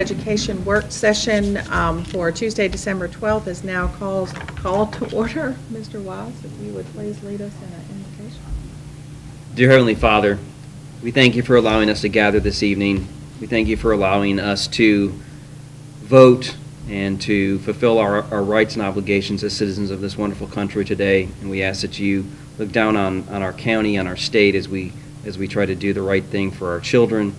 Education work session for Tuesday, December 12th is now called to order. Mr. Wise, if you would please lead us in an invocation. Dear Heavenly Father, we thank you for allowing us to gather this evening. We thank you for allowing us to vote and to fulfill our rights and obligations as citizens of this wonderful country today. And we ask that you look down on our county, on our state, as we try to do the right thing for our children,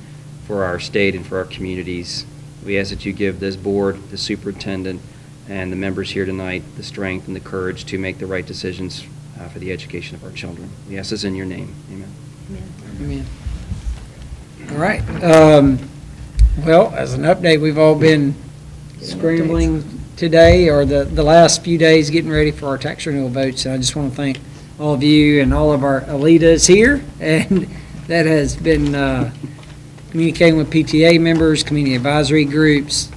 for our state, and for our communities. We ask that you give this board, the superintendent, and the members here tonight the strength and the courage to make the right decisions for the education of our children. We ask this in your name. Amen. Amen. All right. Well, as an update, we've all been scrambling today or the last few days getting ready for our tax renewal votes. And I just want to thank all of you and all of our Alitas here. And that has been communicating with PTA members, community advisory groups.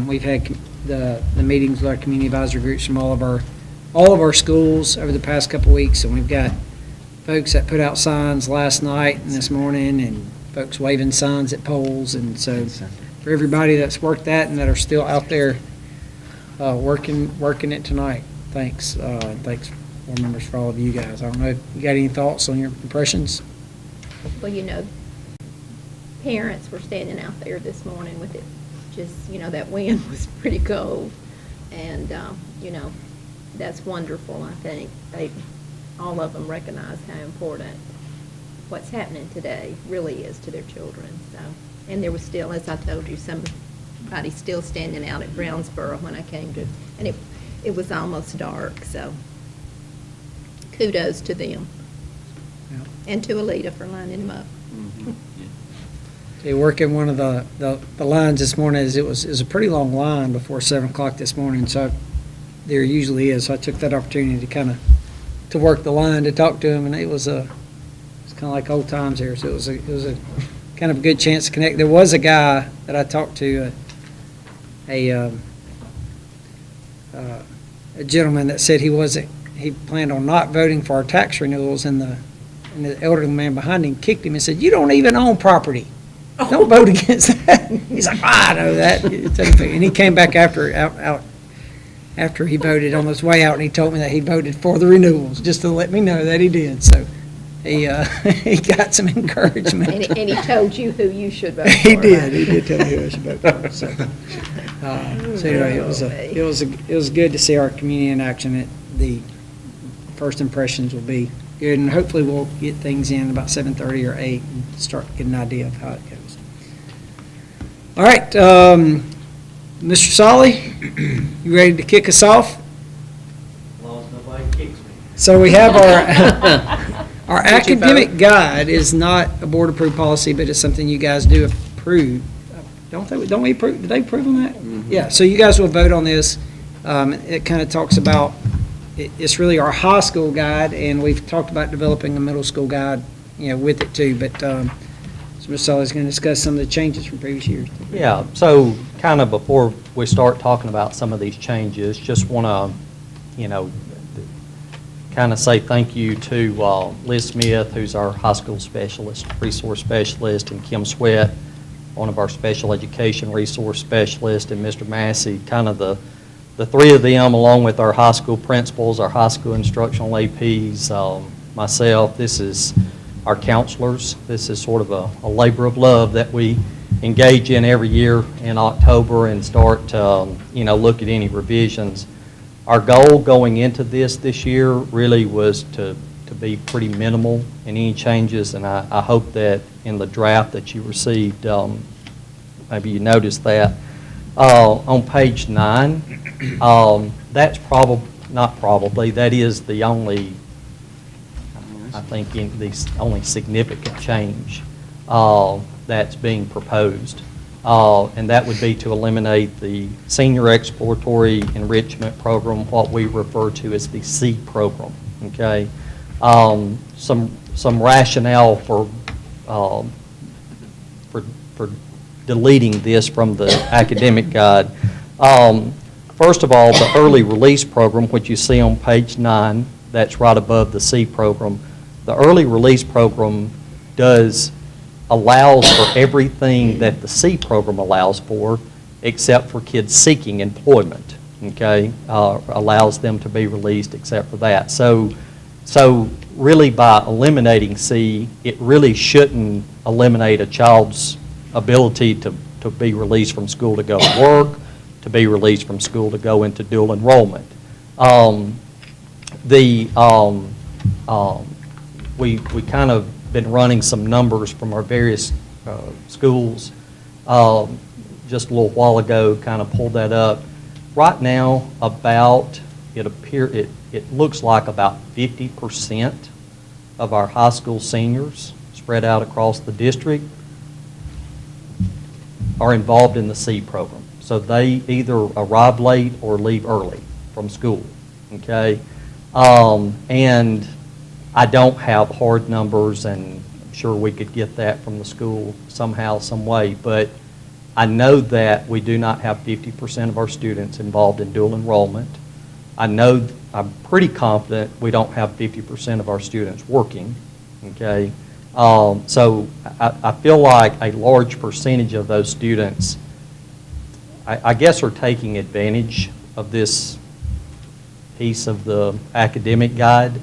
We've had the meetings with our community advisory groups from all of our schools over the past couple weeks, and we've got folks that put out signs last night and this morning, and folks waving signs at polls. And so, for everybody that's worked that and that are still out there working it tonight, thanks. Thanks, board members, for all of you guys. I don't know if you got any thoughts on your impressions. Well, parents were standing out there this morning with it. Just, that wind was pretty cold. And, that's wonderful, I think. All of them recognize how important what's happening today really is to their children. So, and there was still, as I told you, somebody still standing out at Brownsboro when I came to, and it was almost dark. So kudos to them. Yeah. And to Alita for lining them up. Mm-hmm. They working one of the lines this morning. It was a pretty long line before 7 o'clock this morning, so there usually is. So I took that opportunity to work the line, to talk to them, and it was kind of like old times here. So it was a kind of a good chance to connect. There was a guy that I talked to, a gentleman that said he planned on not voting for our tax renewals, and the elderly man behind him kicked him and said, "You don't even own property. Don't vote against that." He's like, "I know that." And he came back after he voted on his way out, and he told me that he voted for the renewals, just to let me know that he did. So he got some encouragement. And he told you who you should vote for. He did. Right? He did tell me who I should vote for. So anyway, it was good to see our community in action. The first impressions will be good, and hopefully we'll get things in about 7:30 or 8 and start to get an idea of how it goes. All right, Mr. Solly, you ready to kick us off? As long as nobody kicks me. So we have our academic guide is not a board-approved policy, but it's something you guys do approve. Don't we approve? Did they approve on that? Mm-hmm. Yeah, so you guys will vote on this. It kind of talks about, it's really our high school guide, and we've talked about developing a middle school guide, with it too. But so Mr. Solly's going to discuss some of the changes from previous years. Yeah, so kind of before we start talking about some of these changes, just want to, kind of say thank you to Liz Smith, who's our high school specialist, resource specialist, and Kim Sweat, one of our special education resource specialists, and Mr. Massey, kind of the three of them, along with our high school principals, our high school instructional APs, myself. This is our counselors. This is sort of a labor of love that we engage in every year in October and start to, look at any revisions. Our goal going into this year really was to be pretty minimal in any changes, and I hope that in the draft that you received, maybe you noticed that. On page 9, that's that is the only, I think, the only significant change that's being proposed. And that would be to eliminate the Senior Exploratory Enrichment Program, what we refer to as the C program, okay? Some rationale for deleting this from the academic guide. First of all, the early release program, which you see on page 9, that's right above the C program. The early release program allows for everything that the C program allows for, except for kids seeking employment, okay? Allows them to be released except for that. So really by eliminating C, it really shouldn't eliminate a child's ability to be released from school to go to work, to be released from school to go into dual enrollment. We kind of been running some numbers from our various schools just a little while ago, kind of pulled that up. Right now, it looks like about 50% of our high school seniors spread out across the district are involved in the C program. So they either arrive late or leave early from school, okay? And I don't have hard numbers, and I'm sure we could get that from the school somehow, some way, but I know that we do not have 50% of our students involved in dual enrollment. I'm pretty confident we don't have 50% of our students working, okay? So I feel like a large percentage of those students, I guess, are taking advantage of this piece of the academic guide,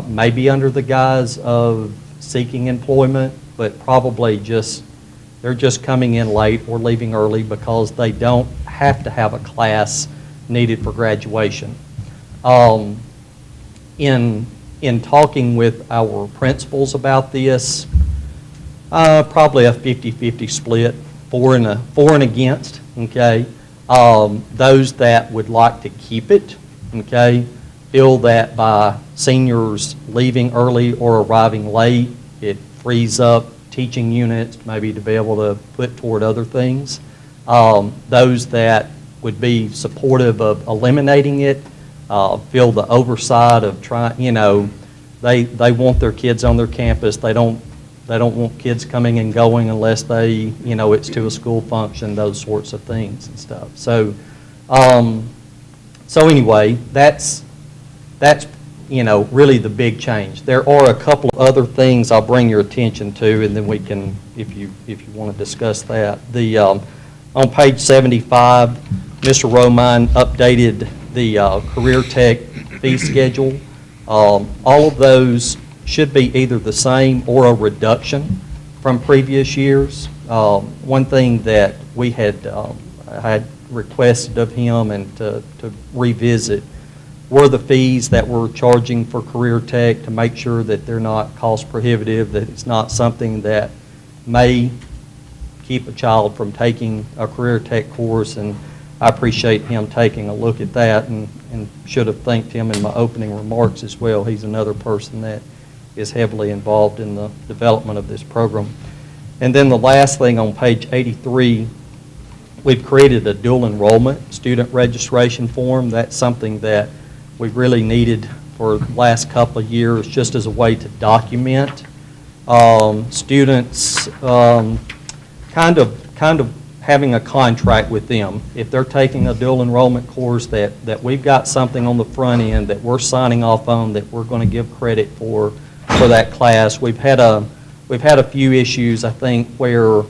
maybe under the guise of seeking employment, but probably they're just coming in late or leaving early because they don't have to have a class needed for graduation. In talking with our principals about this, probably a 50-50 split, for and against, okay? Those that would like to keep it, okay, feel that by seniors leaving early or arriving late, it frees up teaching units maybe to be able to put toward other things. Those that would be supportive of eliminating it feel the oversight of trying, they want their kids on their campus. They don't want kids coming and going unless it's to a school function, those sorts of things and stuff. So anyway, that's really the big change. There are a couple of other things I'll bring your attention to, and then we can, if you want to discuss that. On page 75, Mr. Romine updated the Career Tech fee schedule. All of those should be either the same or a reduction from previous years. One thing that we had requested of him and to revisit were the fees that we're charging for Career Tech, to make sure that they're not cost prohibitive, that it's not something that may keep a child from taking a Career Tech course. And I appreciate him taking a look at that, and should have thanked him in my opening remarks as well. He's another person that is heavily involved in the development of this program. And then the last thing on page 83, we've created a dual enrollment student registration form. That's something that we've really needed for the last couple of years, just as a way to document students kind of having a contract with them. If they're taking a dual enrollment course, that we've got something on the front end that we're signing off on, that we're going to give credit for that class. We've had a few issues, I think, where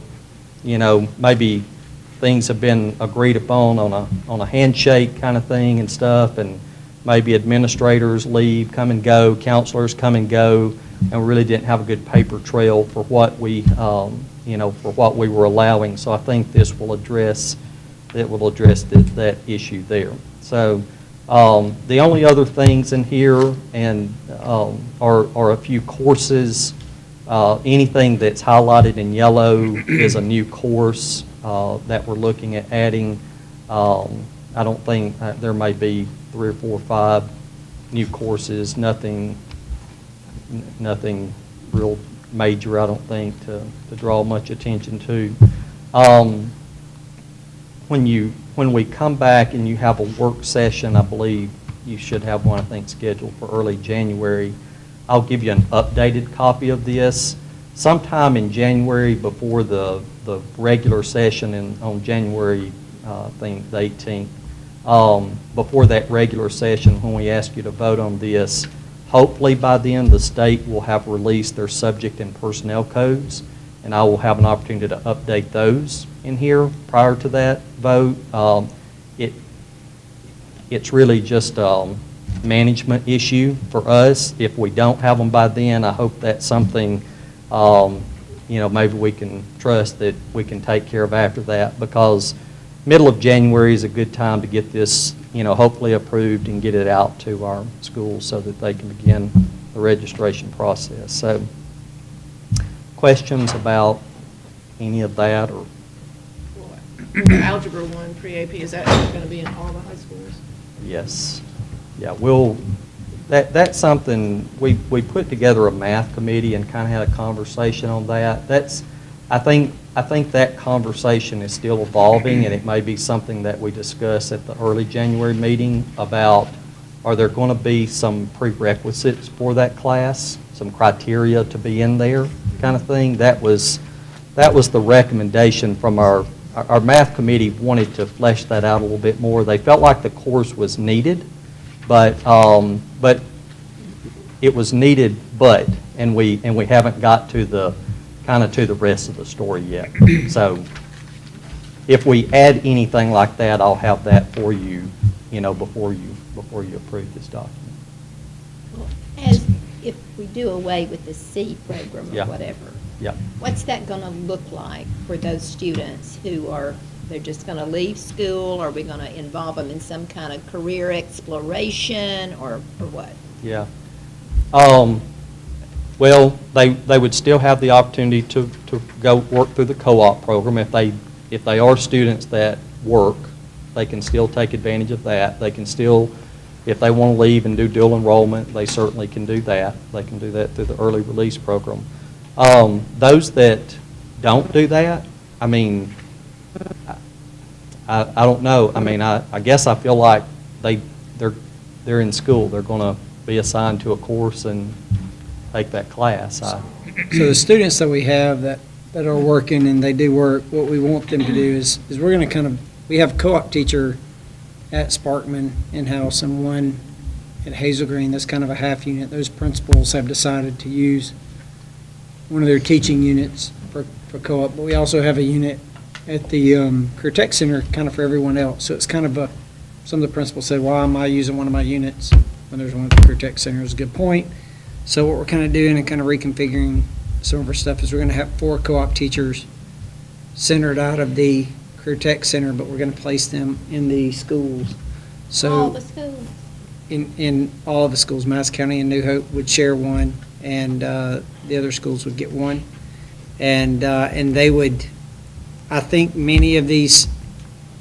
maybe things have been agreed upon on a handshake kind of thing and stuff, and maybe administrators leave, come and go, counselors come and go, and we really didn't have a good paper trail for what we were allowing. So I think this will address that issue there. So the only other things in here are a few courses. Anything that's highlighted in yellow is a new course that we're looking at adding. I don't think there may be 3 or 4 or 5 new courses. Nothing real major, I don't think, to draw much attention to. When we come back and you have a work session, I believe you should have one, I think, scheduled for early January. I'll give you an updated copy of this. Sometime in January, before the regular session on January, I think the 18th, before that regular session, when we ask you to vote on this, hopefully by then the state will have released their subject and personnel codes, and I will have an opportunity to update those in here prior to that vote. It's really just a management issue for us. If we don't have them by then, I hope that's something, maybe we can trust that we can take care of after that, because middle of January is a good time to get this, hopefully approved and get it out to our schools so that they can begin the registration process. So, questions about any of that? Or The Algebra 1 pre-AP, is that going to be in all the high schools? yes, yeah, that's something, we put together a math committee and kind of had a conversation on that. I think that conversation is still evolving, and it may be something that we discuss at the early January meeting about, are there going to be some prerequisites for that class, some criteria to be in there kind of thing? That was the recommendation from our math committee. Wanted to flesh that out a little bit more. They felt like the course was needed, but it was needed, and we haven't got to the rest of the story yet. So if we add anything like that, I'll have that for you, before you approve this document. As if we do away with the C program Yeah. or whatever, Yeah. what's that going to look like for those students they're just going to leave school? Are we going to involve them in some kind of career exploration or what? Yeah. Well, they would still have the opportunity to go work through the co-op program. If they are students that work, they can still take advantage of that. They can still, if they want to leave and do dual enrollment, they certainly can do that. They can do that through the early release program. Those that don't do that, I mean, I don't know. I mean, I guess I feel like they're in school. They're going to be assigned to a course and take that class. So the students that we have that are working and they do work, what we want them to do is we're going to we have a co-op teacher at Sparkman in-house and one at Hazel Green. That's kind of a half unit. Those principals have decided to use one of their teaching units for co-op, but we also have a unit at the Career Tech Center kind of for everyone else. So it's kind of some of the principals said, why am I using one of my units when there's one at the Career Tech Center? Is a good point. So what we're kind of doing and kind of reconfiguring some of our stuff is we're going to have 4 co-op teachers centered out of the Career Tech Center, but we're going to place them in the schools. So All the schools. in all of the schools, Madison County and New Hope would share one, and the other schools would get one. And they would, I think many of these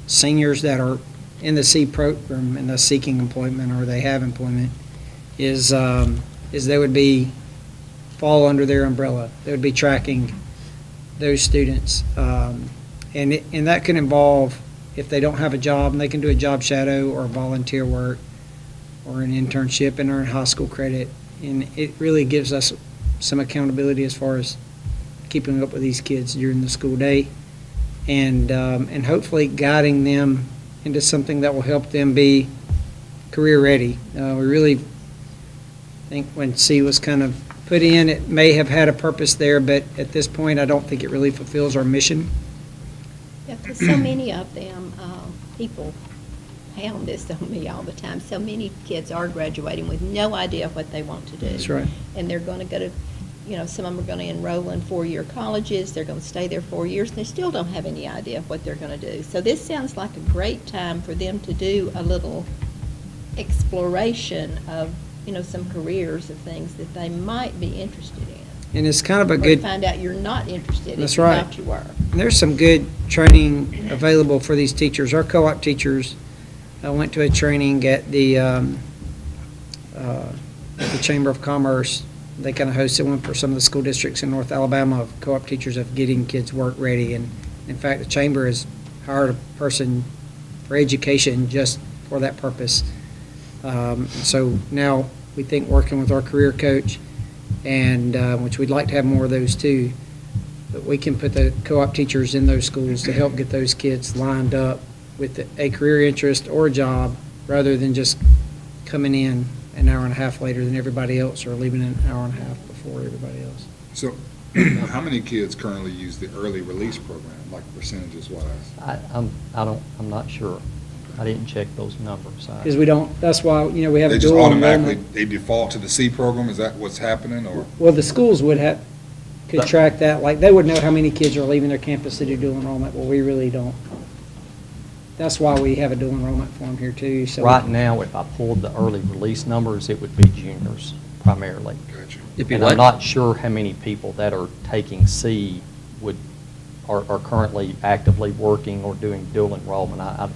seniors that are in the C program and they're seeking employment or they have employment is they would fall under their umbrella. They would be tracking those students. And that can involve, if they don't have a job, and they can do a job shadow or volunteer work or an internship and earn high school credit. And it really gives us some accountability as far as keeping up with these kids during the school day and hopefully guiding them into something that will help them be career ready. We really think when C was kind of put in, it may have had a purpose there, but at this point, I don't think it really fulfills our mission. Yeah, because so many of them, people pound this on me all the time. So many kids are graduating with no idea what they want to do. That's right. And they're going to go to, some of them are going to enroll in 4-year colleges. They're going to stay there 4 years. And they still don't have any idea what they're going to do. So this sounds like a great time for them to do a little exploration of, some careers of things that they might be interested in. And it's kind of a Or good, find out you're not interested in. That's if you right. thought you were. and there's some good training available for these teachers. Our co-op teachers went to a training at the Chamber of Commerce. They kind of hosted one for some of the school districts in North Alabama of co-op teachers of getting kids work ready. And in fact, the Chamber has hired a person for education just for that purpose. So now we think working with our career coach, and which we'd like to have more of those too, but we can put the co-op teachers in those schools to help get those kids lined up with a career interest or a job rather than just coming in an hour and a half later than everybody else or leaving an hour and a half before everybody else. So how many kids currently use the early release program? like percentages wise? I'm not sure. I didn't check those numbers. Because we don't, that's why, we have They just dual automatically, enrollment. they default to the C program, is that what's happening, or? Well, the schools could track that, like, they would know how many kids are leaving their campus to do dual enrollment, well, we really don't. That's why we have a dual enrollment form here too, so. Right now, if I pulled the early release numbers, it would be juniors primarily. Gotcha. It'd be And what? I'm not sure how many people that are taking C are currently actively working or doing dual enrollment. I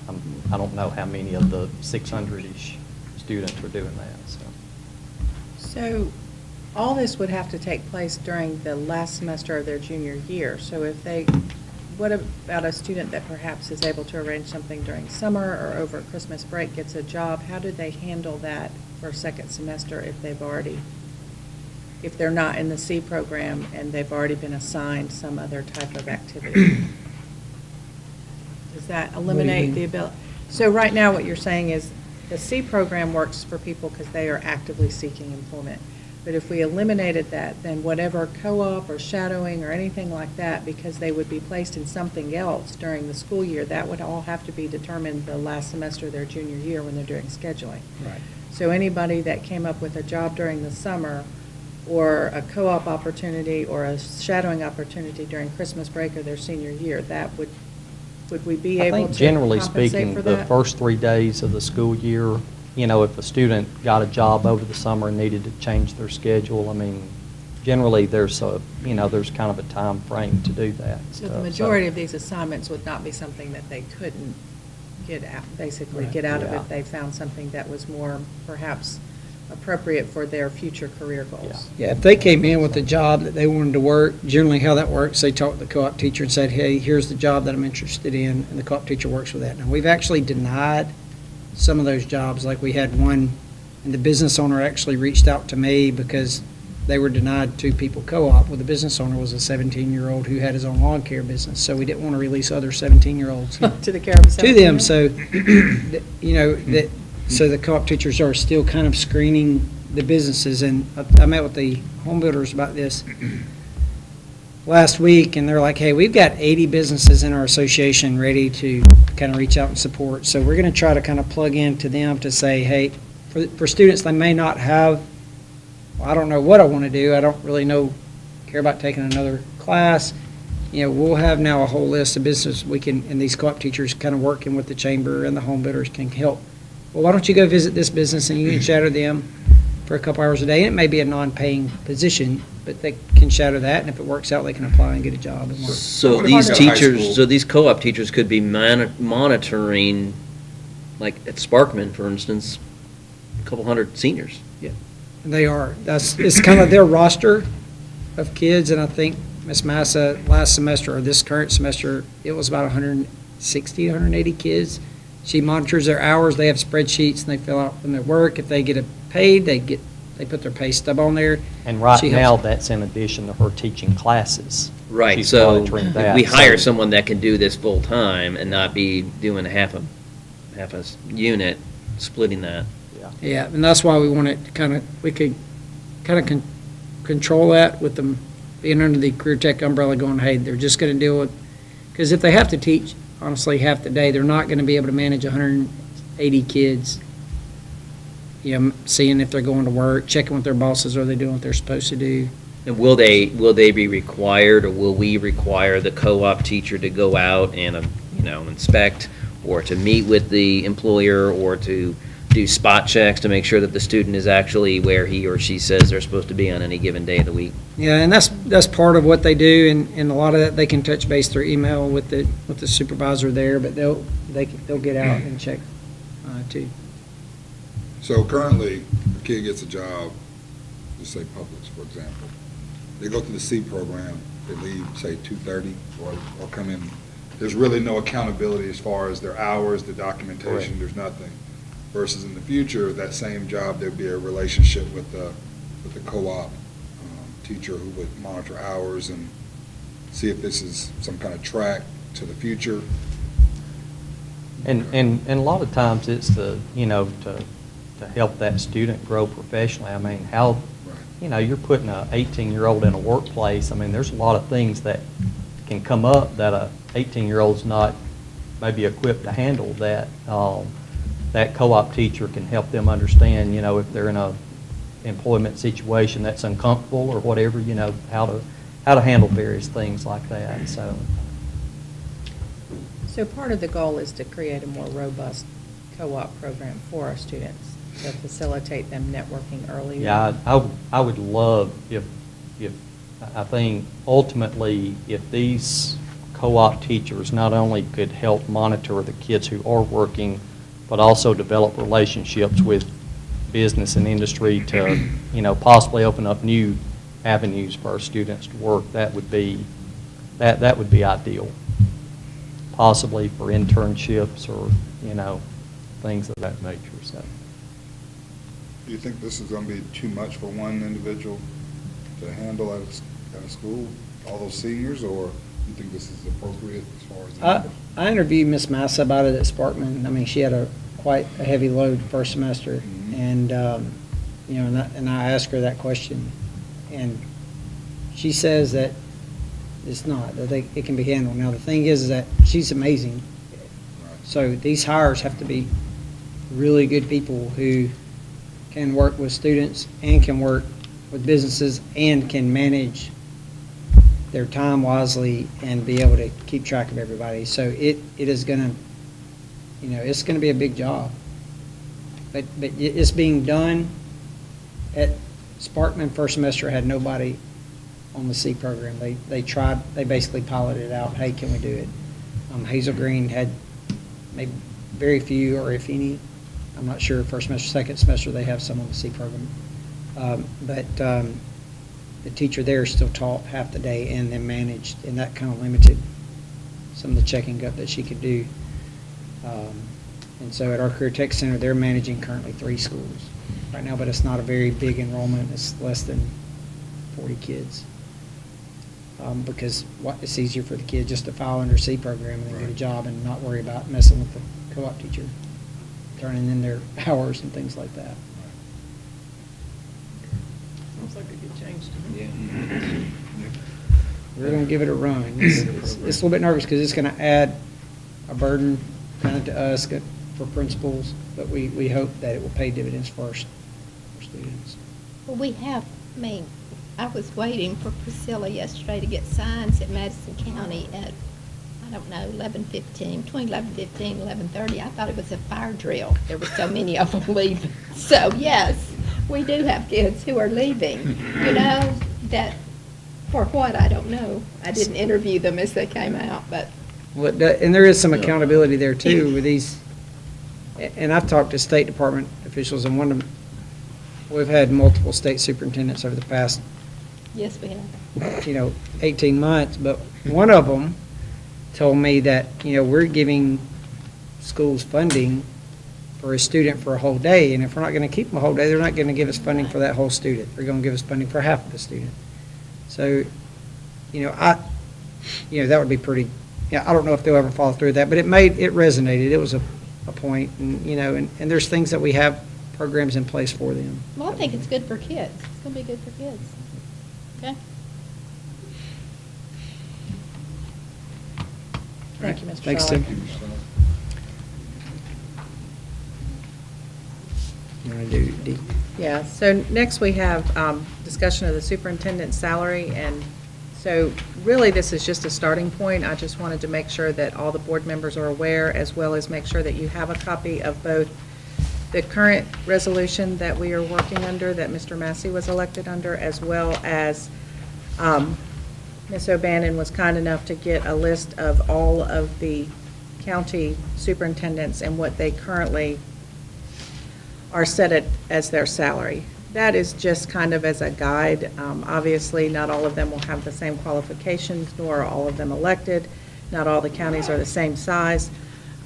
don't know how many of the 600-ish students are doing that, so. So all this would have to take place during the last semester of their junior year. So what about a student that perhaps is able to arrange something during summer or over Christmas break, gets a job? How do they handle that for second semester if they're not in the C program and they've already been assigned some other type of activity? Does that eliminate the ability? So right now, what you're saying is the C program works for people because they are actively seeking employment. But if we eliminated that, then whatever co-op or shadowing or anything like that, because they would be placed in something else during the school year, that would all have to be determined the last semester of their junior year when they're doing scheduling. Right. So anybody that came up with a job during the summer, or a co-op opportunity, or a shadowing opportunity during Christmas break or their senior year, that would we be I able think to generally compensate speaking, for the that? first 3 days of the school year, if a student got a job over the summer and needed to change their schedule, I mean, generally there's there's kind of a time frame to do that. So the majority of these assignments would not be something that they couldn't get out, basically get out of Yeah. if they found something that was more perhaps appropriate for their future career goals. Yeah, if they came in with a job that they wanted to work, generally how that works, they talk to the co-op teacher and said, hey, here's the job that I'm interested in, and the co-op teacher works with that. Now, we've actually denied some of those jobs, like we had one, and the business owner actually reached out to me because they were denied 2 people co-op. Well, the business owner was a 17-year-old who had his own lawn care business, so we didn't want to release other 17-year-olds To the care of a to them, 17-year-old? so, so the co-op teachers are still kind of screening the businesses, and I met with the home builders about this last week, and they're like, hey, we've got 80 businesses in our association ready to kind of reach out and support, so we're going to try to kind of plug into them to say, hey, for students that may not have, well, I don't know what I want to do, I don't really care about taking another class, we'll have now a whole list of businesses we can, and these co-op teachers kind of working with the chamber and the home builders can help. Well, why don't you go visit this business and you can shadow them for a couple hours a day? And it may be a non-paying position, but they can shadow that, and if it works out, they can apply and get a job and work. So What these about the high teachers, school? so these co-op teachers could be monitoring, like at Sparkman, for instance, a couple hundred seniors. They are. It's kind of their roster of kids, and I think Ms. Massa, last semester, or this current semester, it was about 160, 180 kids. She monitors their hours, they have spreadsheets, and they fill out when they work. If they get paid, they put their pay stub on there. And right She now, helps. that's in addition to her teaching classes. Right, She's so monitoring if that, we hire so- someone that can do this full-time and not be doing half a unit, splitting that. Yeah, and that's why we want it we could kind of control that with them being under the career tech umbrella going, hey, they're just going to deal with, because if they have to teach, honestly, half the day, they're not going to be able to manage 180 kids, seeing if they're going to work, checking with their bosses, are they doing what they're supposed to do? And will they be required, or will we require the co-op teacher to go out and, inspect, or to meet with the employer, or to do spot checks to make sure that the student is actually where he or she says they're supposed to be on any given day of the week? Yeah, and that's part of what they do, and a lot of that they can touch base through email with the supervisor there, but they'll get out and check too. So currently, a kid gets a job, just say Publix, for example. They go through the C program, they leave, say, 2:30, or come in. There's really no accountability as far as their hours, the documentation, there's nothing. Versus in the future, that same job, there'd be a relationship with the co-op teacher who would monitor hours and see if this is some kind of track to the future. And a lot of times it's to help that student grow professionally. I mean, you're putting a 18-year-old in a workplace. I mean, there's a lot of things that can come up that 18-year-old's not maybe equipped to handle that, that co-op teacher can help them understand, if they're in a employment situation that's uncomfortable or whatever, how to handle various things like that, so. So part of the goal is to create a more robust co-op program for our students to facilitate them networking early. Yeah, I would love if, I think ultimately, if these co-op teachers not only could help monitor the kids who are working, but also develop relationships with business and industry to, possibly open up new avenues for our students to work, that would be ideal. Possibly for internships or, things of that nature, so. Do you think this is going to be too much for one individual to handle at a school, all those seniors, or do you think this is appropriate as far as the numbers? I interviewed Miss Massa about it at Sparkman. I mean, she had quite a heavy load first semester, and and I asked her that question, and she says that it's not, that it can be handled. Now, the thing is that she's amazing, so these hires have to be really good people who can work with students and can work with businesses and can manage their time wisely and be able to keep track of everybody. So it is going to, it's going to be a big job. But it's being done at Sparkman first semester had nobody on the C program. They tried, they basically piloted it out. Hey, can we do it? Hazel Green had maybe very few, or if any. I'm not sure, first semester, second semester, they have some on the C program. But the teacher there still taught half the day and then managed, and that kind of limited some of the checking up that she could do. And so at our Career Tech Center, they're managing currently 3 schools right now, but it's not a very big enrollment. It's less than 40 kids. Because it's easier for the kid just to file under C program and then get a job and not worry about messing with the co-op teacher, turning in their hours and things like that. Sounds like a good change to me. We're going to give it a run. It's a little bit nervous because it's going to add a burden kind of to us for principals, but we hope that it will pay dividends for our students. Well, I was waiting for Priscilla yesterday to get signs at Madison County at, I don't know, 11:15, between 11:15 and 11:30. I thought it was a fire drill. There were so many of them leaving. So, yes, we do have kids who are leaving, that, for what, I don't know. I didn't interview them as they came out, but. And there is some accountability there, too, with these, and I've talked to State Department officials, and we've had multiple state superintendents over the past, Yes, we have. 18 months, but one of them told me that, we're giving schools funding for a student for a whole day, and if we're not going to keep them a whole day, they're not going to give us funding for that whole student. They're going to give us funding for half of the student. So, that would be pretty, I don't know if they'll ever follow through with that, but it resonated. It was a point, and, and there's things that we have programs in place for them. Well, I think it's good for kids. It's going to be good for kids. Okay? Thank you, Mr. Thanks, Fowler. Tim. You want to do D? Yeah, so next we have discussion of the superintendent's salary, and so really this is just a starting point. I just wanted to make sure that all the board members are aware, as well as make sure that you have a copy of both the current resolution that we are working under, that Mr. Massey was elected under, as well as Ms. O'Bannon was kind enough to get a list of all of the county superintendents and what they currently are set as their salary. That is just kind of as a guide. Obviously, not all of them will have the same qualifications, nor are all of them elected. Not all the counties are the same size.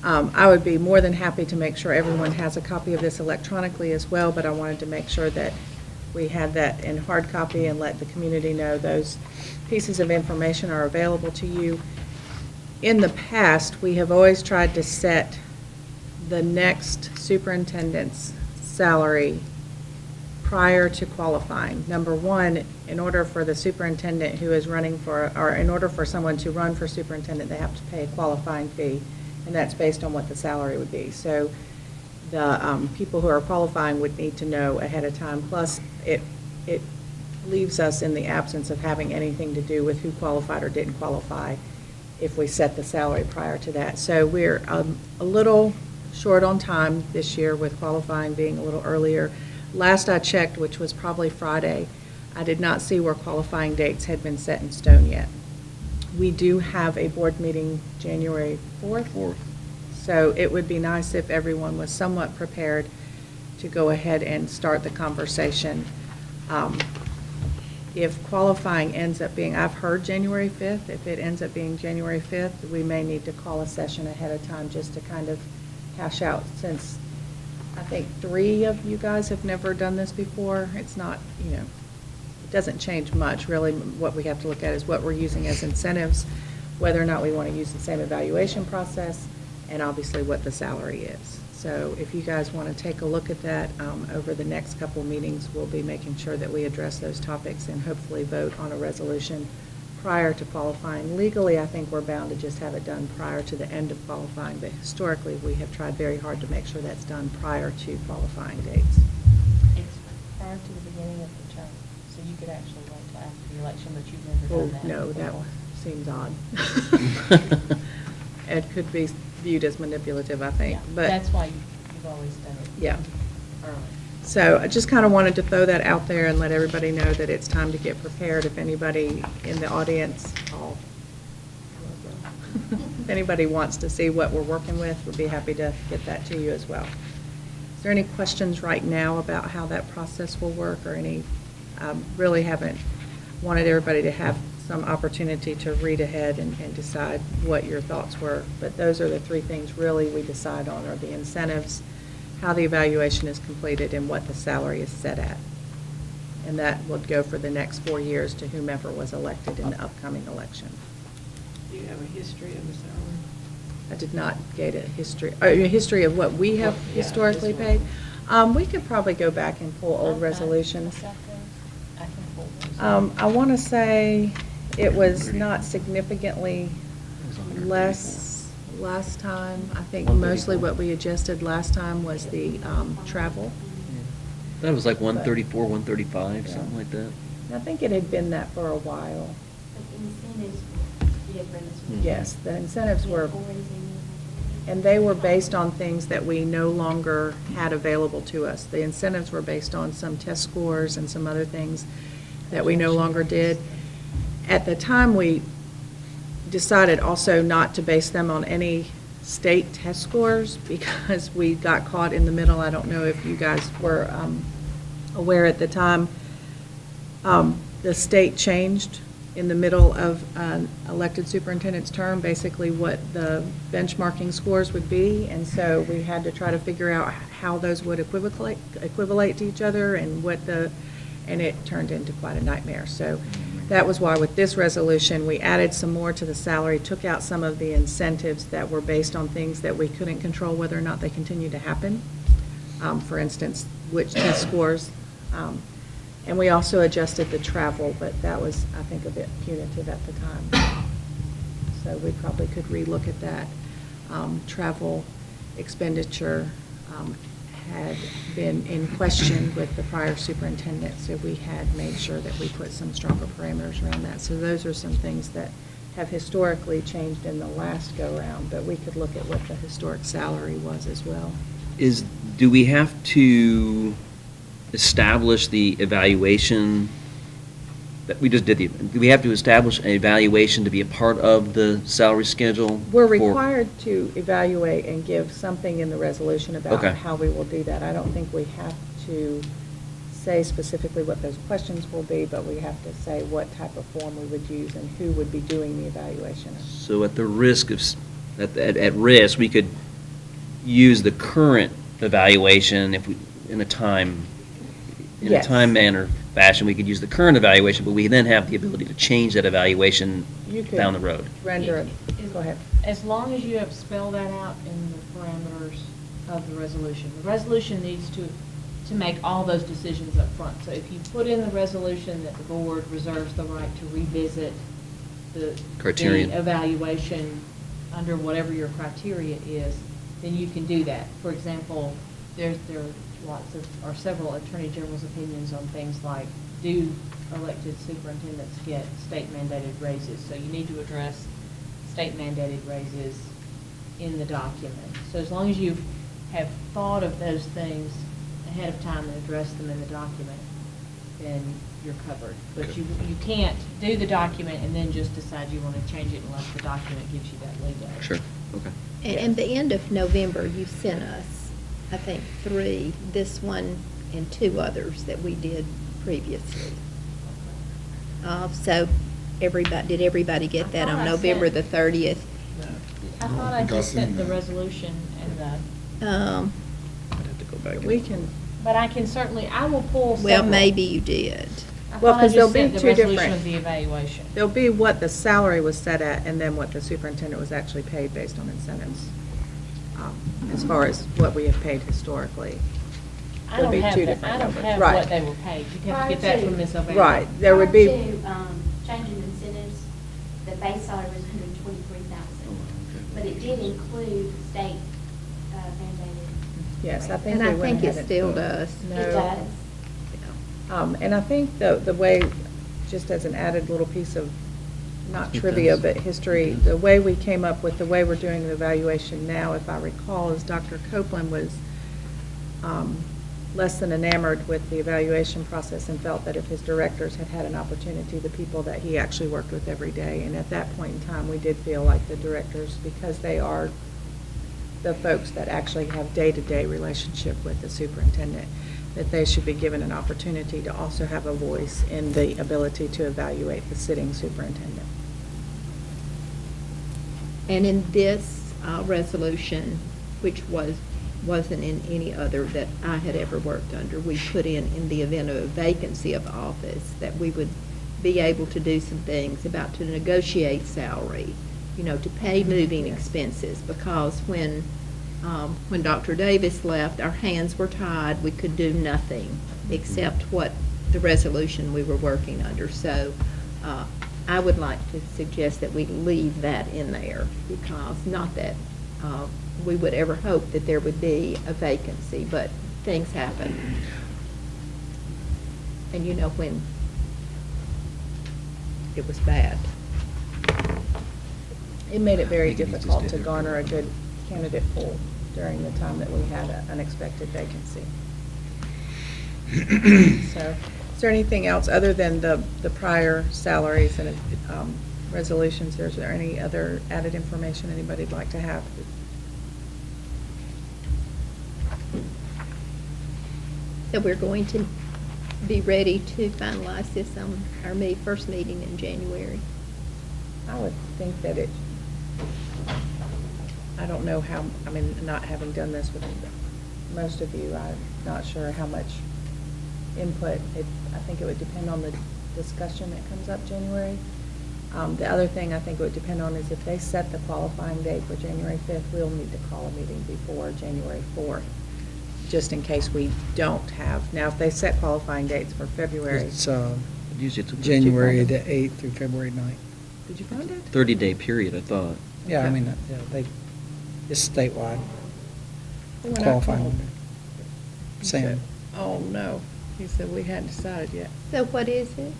I would be more than happy to make sure everyone has a copy of this electronically as well, but I wanted to make sure that we had that in hard copy and let the community know those pieces of information are available to you. In the past, we have always tried to set the next superintendent's salary prior to qualifying. Number one, in order for the superintendent who is running for, or in order for someone to run for superintendent, they have to pay a qualifying fee, and that's based on what the salary would be. So the people who are qualifying would need to know ahead of time. Plus, it leaves us in the absence of having anything to do with who qualified or didn't qualify if we set the salary prior to that. So we're a little short on time this year with qualifying being a little earlier. Last I checked, which was probably Friday, I did not see where qualifying dates had been set in stone yet. We do have a board meeting January 4th. So it would be nice if everyone was somewhat prepared to go ahead and start the conversation. If qualifying ends up being, I've heard January 5th, if it ends up being January 5th, we may need to call a session ahead of time just to kind of hash out, since I think 3 of you guys have never done this before. It's not, it doesn't change much. Really, what we have to look at is what we're using as incentives, whether or not we want to use the same evaluation process, and obviously what the salary is. So if you guys want to take a look at that over the next couple of meetings, we'll be making sure that we address those topics and hopefully vote on a resolution prior to qualifying. Legally, I think we're bound to just have it done prior to the end of qualifying, but historically, we have tried very hard to make sure that's done prior to qualifying dates. It's prior to the beginning of the term, so you could actually wait till after the election, but you've never Oh, done that no, that before. seems odd. It could be viewed as manipulative, I think, Yeah, but. that's why you've always done it. Yeah. Early. So I just kind of wanted to throw that out there and let everybody know that it's time to get prepared. If anybody in the audience, if anybody wants to see what we're working with, we'd be happy to get that to you as well. Is there any questions right now about how that process will work, or any, really haven't wanted everybody to have some opportunity to read ahead and decide what your thoughts were. But those are the 3 things really we decide on, are the incentives, how the evaluation is completed, and what the salary is set at. And that would go for the next 4 years to whomever was elected in the upcoming election. Do you have a history of the salary? I did not get a history of what we have Yeah, historically this paid. We could probably go back and pull old Okay. resolutions. What's that then? I can pull those. I want to say it was not significantly less last time. I think mostly what we adjusted last time was the travel. That was like 134, 135, something like that. I think it had been that for a while. Incentives, Yes, the incentives were, and they were based on things that we no longer had available to us. The incentives were based on some test scores and some other things that we no longer did. At the time, we decided also not to base them on any state test scores because we got caught in the middle. I don't know if you guys were aware at the time. The state changed in the middle of an elected superintendent's term, basically what the benchmarking scores would be, and so we had to try to figure out how those would equivalate to each other and and it turned into quite a nightmare. So that was why with this resolution, we added some more to the salary, took out some of the incentives that were based on things that we couldn't control whether or not they continue to happen. For instance, which test scores. And we also adjusted the travel, but that was, I think, a bit punitive at the time. So we probably could relook at that. Travel expenditure had been in question with the prior superintendent, so we had made sure that we put some stronger parameters around that. So those are some things that have historically changed in the last go-around, but we could look at what the historic salary was as well. Do we have to establish the evaluation that we just did? Do we have to establish an evaluation to be a part of the salary schedule? We're for- required to evaluate and give something in the resolution about Okay. how we will do that. I don't think we have to say specifically what those questions will be, but we have to say what type of form we would use and who would be doing the evaluation. So at the risk of, at risk, we could use the current evaluation if we, in a time Yes. manner fashion, we could use the current evaluation, but we then have the ability to change that evaluation You could down the road. Render it, go ahead. As long as you have spelled that out in the parameters of the resolution. The resolution needs to to make all those decisions up front. So if you put in the resolution that the board reserves the right to revisit the Criterion. the evaluation under whatever your criteria is, then you can do that. For example, there are lots of, or several Attorney General's opinions on things like, do elected superintendents get state mandated raises? So you need to address state mandated raises in the document. So as long as you have thought of those things ahead of time and address them in the document, then you're covered. But Okay. you can't do the document and then just decide you want to change it unless the document gives you that leeway. Sure, okay. And the end of November, you sent us, I think, 3, this one and 2 others that we did previously. So did everybody get that I thought on I November sent- the 30th? I thought I just sent the resolution and the, Um, I'd have to go back. We can, but I can certainly, I will pull Well, several. maybe you did. I Well, thought I 'cause there'll just be sent the two resolution different- of the evaluation. there'll be what the salary was set at and then what the superintendent was actually paid based on incentives, as far as what we have paid historically. I There'll don't be have two that, different I don't numbers. have Right. what they were paid. You have to get that from Ms. O'Bannon. Right, there would be, Prior to changing incentives, the base salary was $123,000, but it did include state mandated. yes, I think And we I went think it ahead and- still does. No. It does. And I think the way, just as an added little piece of, not It trivia, does. but history, It does. the way we came up with the way we're doing the evaluation now, if I recall, is Dr. Copeland was less than enamored with the evaluation process and felt that if his directors had had an opportunity, the people that he actually worked with every day, and at that point in time, we did feel like the directors, because they are the folks that actually have day-to-day relationship with the superintendent, that they should be given an opportunity to also have a voice in the ability to evaluate the sitting superintendent. And in this resolution, which wasn't in any other that I had ever worked under, we put in the event of a vacancy of office, that we would be able to do some things about to negotiate salary, to pay moving expenses, because when Dr. Davis left, our hands were tied, we could do nothing except what the resolution we were working under. So I would like to suggest that we leave that in there, because not that we would ever hope that there would be a vacancy, but things happen. And when it was bad. It made it very I think he just difficult did to it. garner a good candidate pool during the time that we had an unexpected vacancy. So, is there anything else other than the prior salaries and resolutions? Is there any other added information anybody'd like to have? So we're going to be ready to finalize this on our first meeting in January. I would think that I don't know how, not having done this with most of you, I'm not sure how much input. I think it would depend on the discussion that comes up January. The other thing I think it would depend on is if they set the qualifying date for January 5th, we'll need to call a meeting before January 4th, just in case we don't have. Now, if they set qualifying dates for February, It's Usually it's a January the 8th through February 9th. did you find it? 30-day period, I thought. Yeah, I Okay. mean, it's statewide When I qualifying. called, he Sam. said, oh, no. He said we hadn't decided yet. So what is it?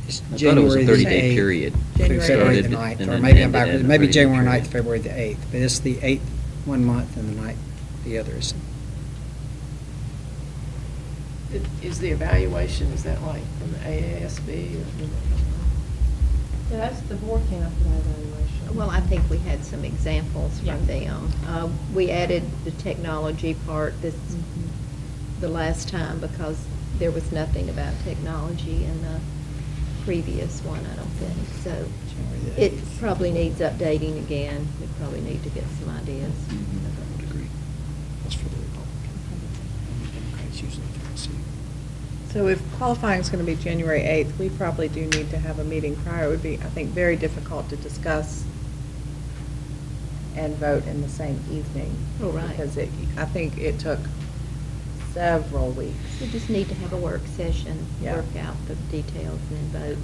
It's I thought it was a January the 30-day 8th period. through January February the Started 9th, and or then maybe I'm ended backwards. at a Maybe 30-day January 9th, period. February the 8th, but it's the 8th one month and the 9th the others. Is the evaluation, is that like from the AASB or? Yeah, that's, the board came up with that evaluation. Well, I think we had some examples Yeah. from them. We added the technology part the last time, because there was nothing about technology in the previous one, I don't think. So January the it 8th. probably needs updating again. We probably need to get some ideas. I would agree. That's for the Republican. Democrats usually don't see. So if qualifying is going to be January 8th, we probably do need to have a meeting prior. It would be, I think, very difficult to discuss and vote in the same evening. Oh, right. Because I think it took several weeks. We just need to have a work session, Yeah. work out the details and then vote.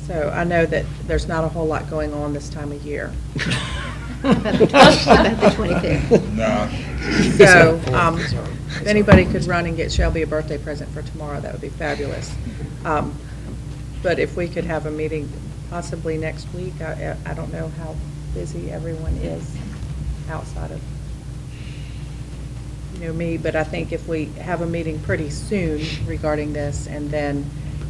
So I know that there's not a whole lot going on this time of year. About the 25th. Nah. So, if anybody could run and get Shelby a birthday present for tomorrow, that would be fabulous. But if we could have a meeting possibly next week, I don't know how busy everyone is outside of, me, but I think if we have a meeting pretty soon regarding this, and then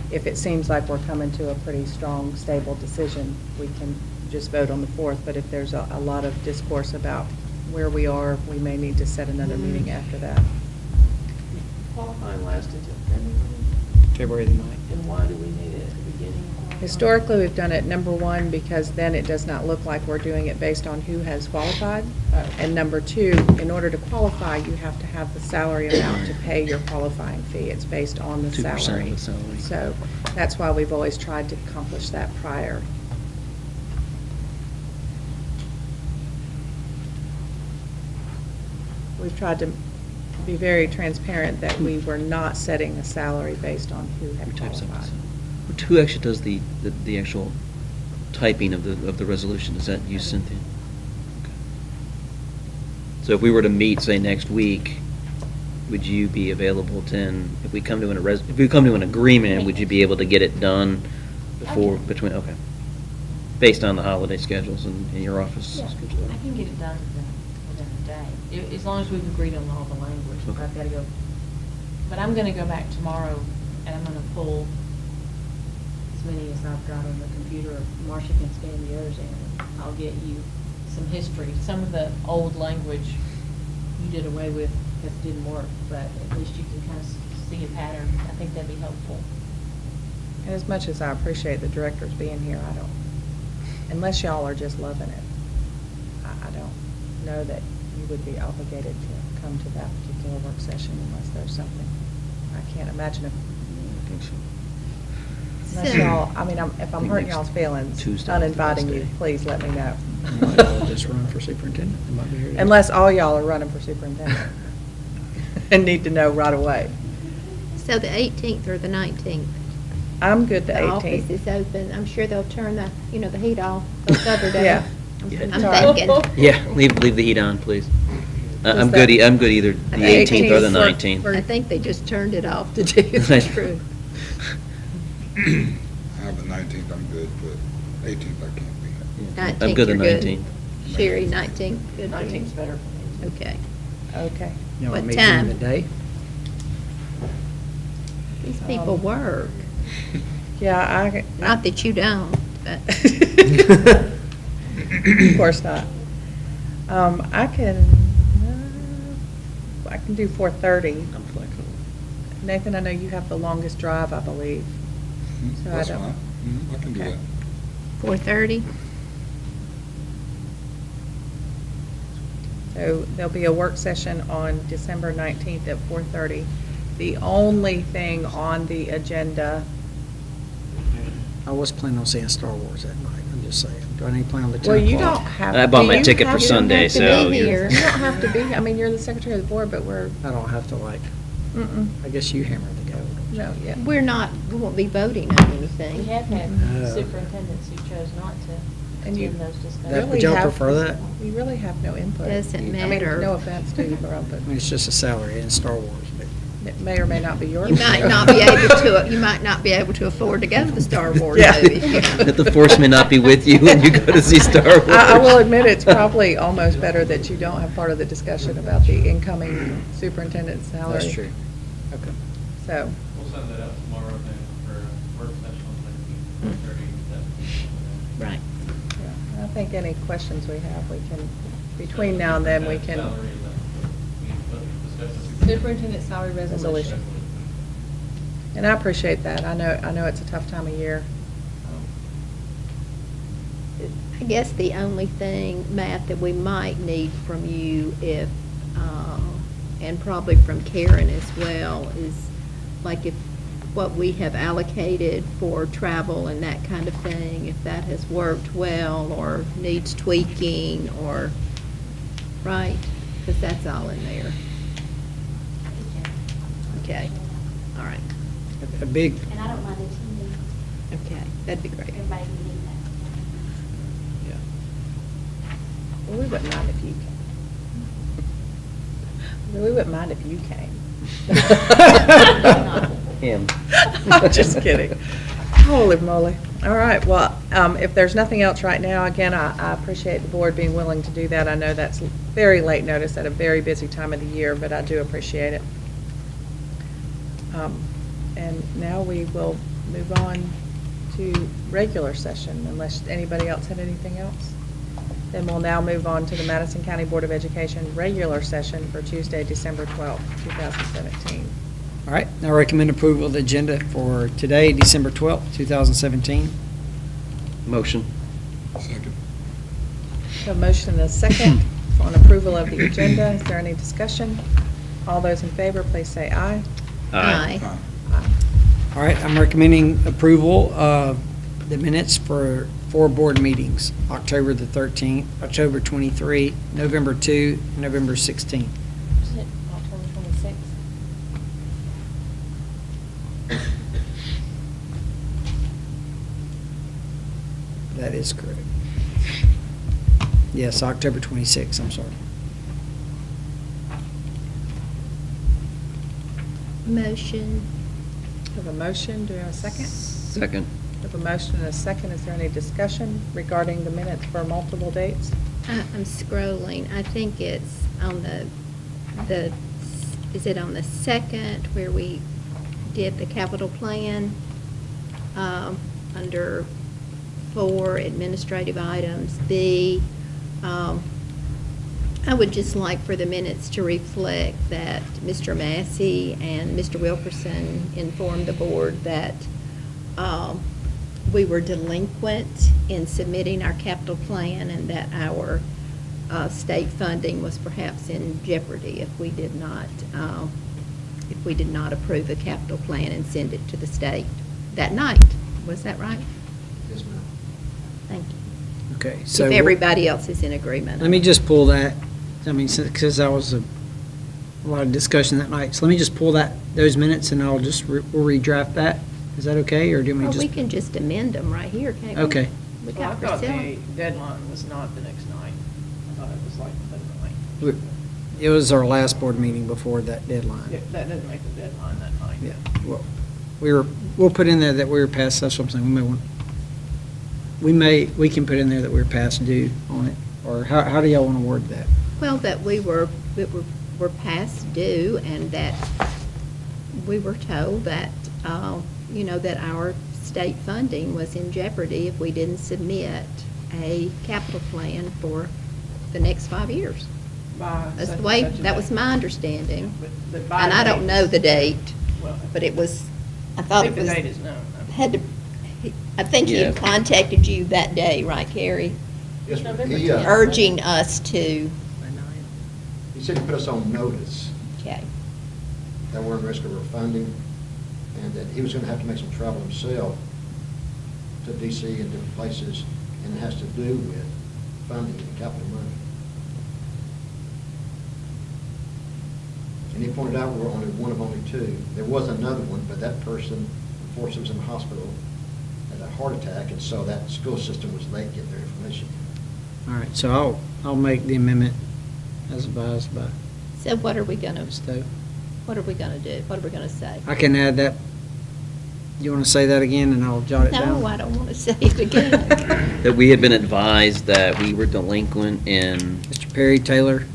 if it seems like we're coming to a pretty strong, stable decision, we can just vote on the 4th. But if there's a lot of discourse about where we are, we may need to set another meeting after that. Qualifying lasts until February, February the 9th. and why do we need it at the beginning of qualifying? Historically, we've done it, number one, because then it does not look like we're doing it based on who has qualified. And number two, in order to qualify, you have to have the salary amount to pay your qualifying fee. It's based on the 2% of salary. the salary. So that's why we've always tried to accomplish that prior. We've tried to be very transparent that we were not setting a salary based on who had qualified. Who actually does the actual typing of the resolution? Is that you, Cynthia? Okay. So if we were to meet, say, next week, would you be available if we come to an agreement, would you be able to get it done okay. Based on the holiday schedules and your office Yeah, schedule? I can get it done within a day, as long as we've agreed on all the language. Okay. I've got to go, but I'm going to go back tomorrow, and I'm going to pull as many as I've got on the computer. Marcia can scan the others in, and I'll get you some history. Some of the old language you did away with because it didn't work, but at least you can kind of see a pattern. I think that'd be helpful. And as much as I appreciate the directors being here, unless y'all are just loving it, I don't know that you would be obligated to come to that particular work session unless there's something. I can't imagine I think so. unless y'all, if I'm hurting y'all's feelings, Tuesday, not inviting you, Thursday. please let me know. Might all just run for superintendent. They might be here today. Unless all y'all are running for superintendent and need to know right away. So the 18th or the 19th? I'm good the The office 18th. is open. I'm sure they'll turn the heat off those other days. Yeah. I'm Sorry. thinking. Yeah, leave the heat on, please. I'm that- good. I'm good either the 18th or the 19th. I think they just turned it off to do the truth. I have the 19th, I'm good, but 18th I can't be. I'm 19th, good the you're good. 19th. Sherry, 19th, good. 19th's better for me. Okay. Okay. You want What me during time? the day? These people work. Yeah, Not that you don't, but. Of course not. I can do 4:30. I'm flexible. Nathan, I know you have the longest drive, I believe. Mhm, So I That's don't- fine. Mhm, I can do Okay. that. 4:30? So there'll be a work session on December 19th at 4:30. The only thing on the agenda, I was planning on seeing Star Wars that night, I'm just saying. Do I need to plan on the 10 well, you o'clock? don't have. I bought do my you ticket have for to- Sunday, You so. don't have to be You here. don't have to be, you're the secretary of the board, but we're, I don't have to I guess you hammer the gavel. no, yeah. We won't be voting on anything. We have had No. superintendents who chose not to And you- attend those discussions. That- Really Would y'all have- prefer that? You really have no input. Doesn't I matter. mean, no offense to you, bro, but I mean, it's just a salary in Star Wars, but it may or may not be yours. You might not be able to afford to go to the Star Wars Yeah. movie. That the force may not be with you when you go to see Star Wars. I will admit, it's probably almost better that you don't have part of the discussion about the incoming superintendent's salary. that's true. Okay. So, We'll send that out tomorrow then for a work session on the 19th, 4:30. Right. yeah, I think any questions we have, we can, between now and then, we can. Salary, we discuss the Superintendent salary resolution. And I appreciate that. I know it's a tough time of year. I guess the only thing, Matt, that we might need from you if, and probably from Karen as well, is like if what we have allocated for travel and that kind of thing, if that has worked well or needs tweaking or, right? Because that's all in there. Okay, all right, A big, And I don't mind attending, okay, that'd be great. everybody can need that. Well, we wouldn't mind if you came. We wouldn't mind if you came. Him. I'm just kidding. Holy moly. All right, well, if there's nothing else right now, again, I appreciate the board being willing to do that. I know that's very late notice at a very busy time of the year, but I do appreciate it. And now we will move on to regular session, unless anybody else had anything else. Then we'll now move on to the Madison County Board of Education regular session for Tuesday, December 12th, 2017. all right, I recommend approval of the agenda for today, December 12th, 2017. Motion. Second. A motion and a second on approval of the agenda. Is there any discussion? All those in favor, please say aye. Aye. Aye. All right, I'm recommending approval of the minutes for 4 board meetings, October the 13th, October 23, November 2, and November 16. Isn't it October 26th? That is correct. Yes, October 26, I'm sorry. Motion. Have a motion, do we have a second? Second. Have a motion and a second. Is there any discussion regarding the minutes for multiple dates? I'm scrolling. I think it's on is it on the second where we did the capital plan, under 4 administrative items, B. I would just like for the minutes to reflect that Mr. Massey and Mr. Wilkerson informed the board that we were delinquent in submitting our capital plan and that our state funding was perhaps in jeopardy if we did not approve a capital plan and send it to the state that night. Was that right? Yes, ma'am. Thank you. Okay, so. If everybody else is in agreement. Let me just pull that, I mean, because that was a lot of discussion that night. So let me just pull those minutes and I'll just, we'll redraft that. Is that okay, or do we Well, just? we can just amend them right here, can't we? Okay. We Well, I got thought the Priscilla. deadline was not the next night. I thought it was like the night. It was our last board meeting before that deadline. Yeah, that doesn't make the deadline that night. Yeah, well, we'll put in there that we were past, that's what I'm saying, we can put in there that we were past due on it, or how do y'all want to word that? Well, that we're past due and that we were told that, that our state funding was in jeopardy if we didn't submit a capital plan for the next 5 years. By That's such the and way, such a that date. was my understanding. But by And I don't date know is- the date, Well, but it was, I I thought think it the was, date is known. I think he had Yeah. contacted you that day, right, Carrie? Yes, ma'am. November He, 10th. Urging us to, he said he put us on notice okay, that we're in risk of our funding, and that he was gonna have to make some travel himself to DC and different places, and it has to do with funding and capital money. And he pointed out we're only one of only 2. There was another one, but that person, unfortunately, was in the hospital, had a heart attack, and so that school system was late getting their information. All right, so I'll make the amendment as advised by so what are we gonna, Ms. Stowe. what are we gonna do? What are we gonna say? I can add that, you want to say that again, and I'll jot it down? No, I don't wanna say it again. That we had been advised that we were delinquent in. Mr. Perry Taylor,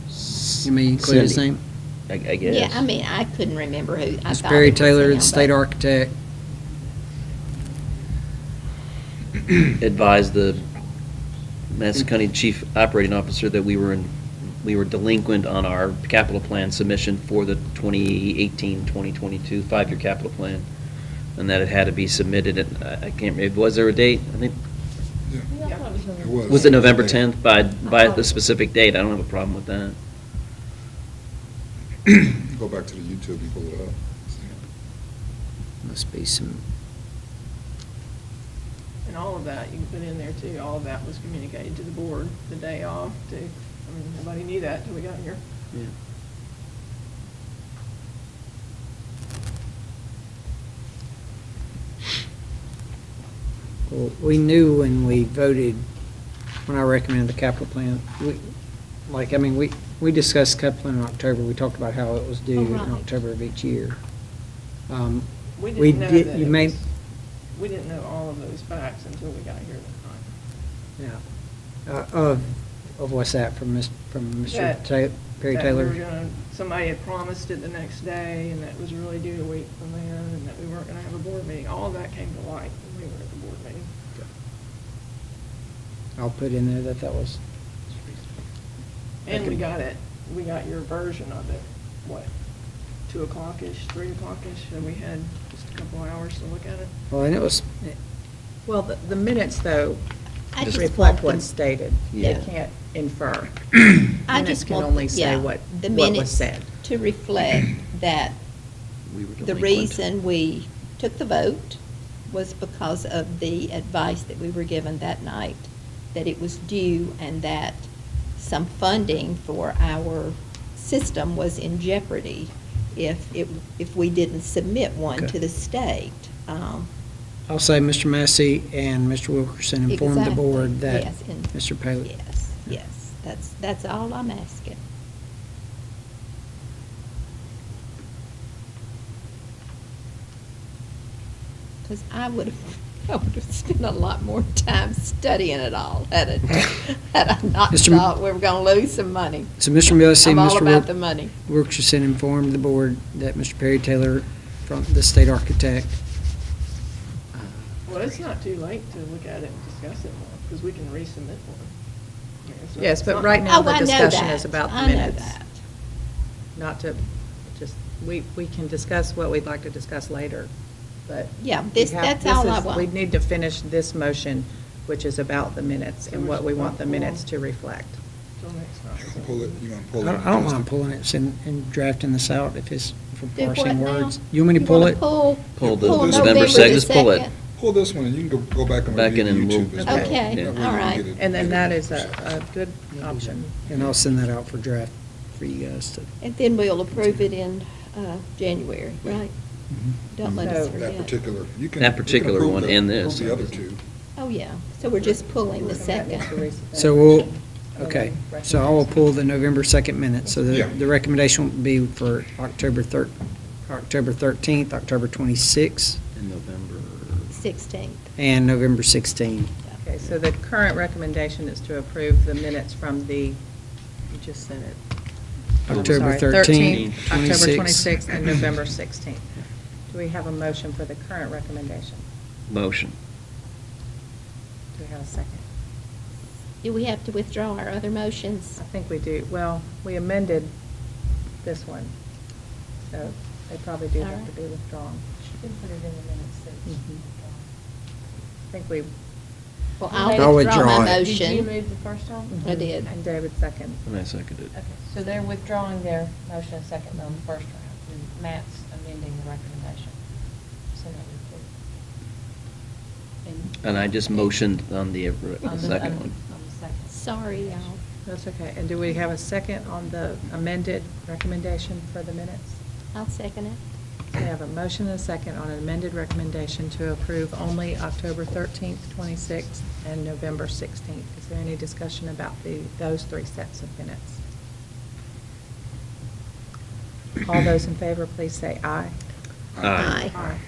you may include his Cindy, name? I guess. Yeah, I mean, I couldn't remember who, I Mr. thought Perry it was Taylor, him, the state but- architect. Advised the Madison County Chief Operating Officer that we were delinquent on our capital plan submission for the 2018-2022 5-year capital plan, and that it had to be submitted at, I can't remember, was there a date? I think, Yeah, Yeah, I thought it was it November. was. was it November 10th by the specific date? I don't have a problem with that. Go back to the YouTube and pull it up. Must be some, And all of that, you can put in there too, all of that was communicated to the board the day off too. I mean, nobody knew that till we got here. Yeah. Well, we knew when we voted, when I recommended the capital plan, we discussed capital plan in October. We talked about how it was due in right. October of each year. We We didn't know did- that you it may- was, we didn't know all of those facts until we got here that night. Yeah. Of what's that, from Mr. That- Perry That Taylor? we were gonna, somebody had promised it the next day, and that it was really due a week from then, and that we weren't gonna have a board meeting. All of that came to light when we were at the board meeting. I'll put in there that was. And we got your version of it, what, 2 o'clock-ish, 3 o'clock-ish, and we had just a couple hours to look at it. Well, and it was, Well, the minutes, though, I just reflect want what's them- stated. Yeah. You can't infer. I Minutes just can want, only say yeah, what the was minutes said. to reflect that We were the delinquent. reason we took the vote was because of the advice that we were given that night, that it was due and that some funding for our system was in jeopardy if we didn't submit one Okay. to the state. I'll say Mr. Massey and Mr. Wilkerson informed the Exactly, board that yes, and- Mr. Paley. Yes, that's all I'm asking. Because I would have spent a lot more time studying it all had I not Mr. M- thought we were going to lose some money. So Mr. Massey I'm and all Mr. about the money. Wilkerson informed the board that Mr. Perry Taylor, from the state architect, Well, it's not too late to look at it and discuss it more, because we can resubmit one. I mean, it's not- Yes, it's but not right like- now Oh, the I know discussion that. is about the I know minutes. that. Not to, just, we can discuss what we'd like to discuss later, but. Yeah, we this- have- that's this all I is- want. We need to finish this motion, which is about the minutes and what we want the minutes to reflect. Till next time. Pull it, you want to I pull it? don't I don't mind pulling it and drafting this out if it's for Do what parsing now? words. You want me to pull wanna it? Pull the Pull November November 2nd, the just pull it. 2nd? Pull this one, and you can go back and Back review in and YouTube we'll- as well. Okay, That way you all can right. get it And then later. that is a good option. And I'll send that out for draft for you guys to. And then we'll approve it in January, right? Don't let us So- forget. That particular, you can. That you can particular approve one the- and this. approve the other two. Oh, yeah. So we're just pulling the second. So we'll, okay, so I will pull the November 2nd minutes. So Yeah. the recommendation will be for October 13th, October 26th, In November. 16th. and November 16th. Okay, so the current recommendation is to approve the minutes from the, you just said it. October Sorry, 13th, October 26th. 26th, and November 16th. Do we have a motion for the current recommendation? Motion. Do we have a second? Do we have to withdraw our other motions? I think we do. Well, we amended this one, so they probably do have to be withdrawn. She did put it in the minutes that it's Mhm. withdrawn. I think we. Well, I'll I'll withdraw withdraw my it. Did you motion. move the first time? I did. And David second. And I seconded. Okay, so they're withdrawing their motion and second on the first round, and Matt's amending the recommendation. So that we And I just motioned on the On the- second on- one. On the second. Sorry, y'all. That's okay. And do we have a second on the amended recommendation for the minutes? I'll second it. So we have a motion and a second on an amended recommendation to approve only October 13th, 26th, and November 16th. Is there any discussion about those three sets of minutes? All those in favor, please say aye. Aye.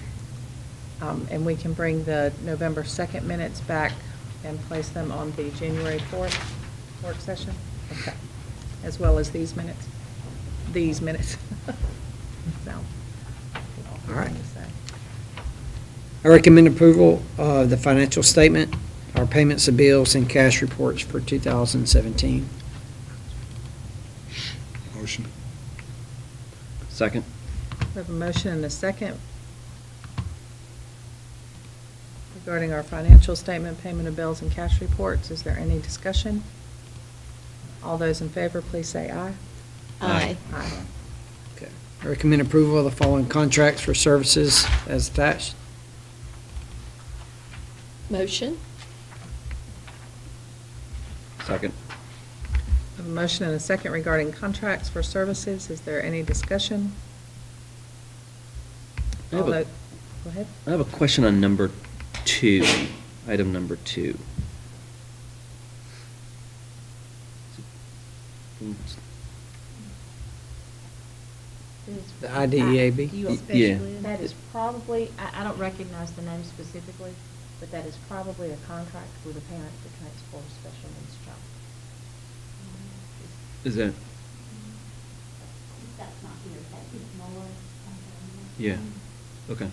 And we can bring the November 2nd minutes back and place them on the January 4th work session? Okay. As well as these minutes? These minutes. So. All right. I recommend approval of the financial statement, our payments of bills, and cash reports for 2017. Motion. Second. We have a motion and a second regarding our financial statement, payment of bills, and cash reports. Is there any discussion? All those in favor, please say aye. Aye. Aye. Okay. I recommend approval of the following contracts for services as attached. Motion? Second. We have a motion and a second regarding contracts for services. Is there any discussion? I have All a- tho- Go ahead. I have a question on number 2. item number 2. The IDEAB? Do you- Yeah. That is probably, I don't recognize the name specifically, but that is probably a contract with a parent to transport a special needs child. Is that, That's not here, that is more. yeah, okay.